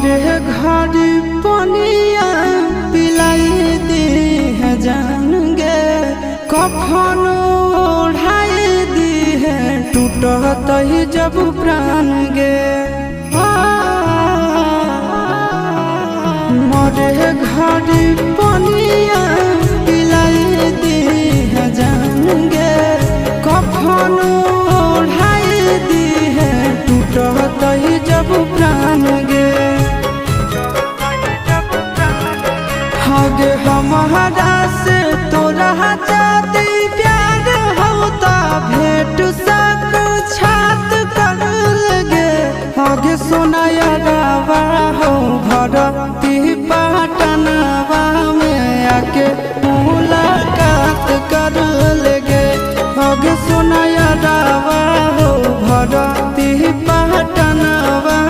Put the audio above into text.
मोरे घड़ी पनिया पिलाई दी है जान गे, कफन ओढ़ाई दी है टूटत ही जब प्राण गे। मोरे घड़ी पनिया पिलाई दी है जान गे, कफन ओढ़ाई दी है टूटत ही जब प्राण गे। हगे हमारा से तोरा जाती प्यार होता भेंट साक्षात कर लगे। हगे सोनाया गावा हो भर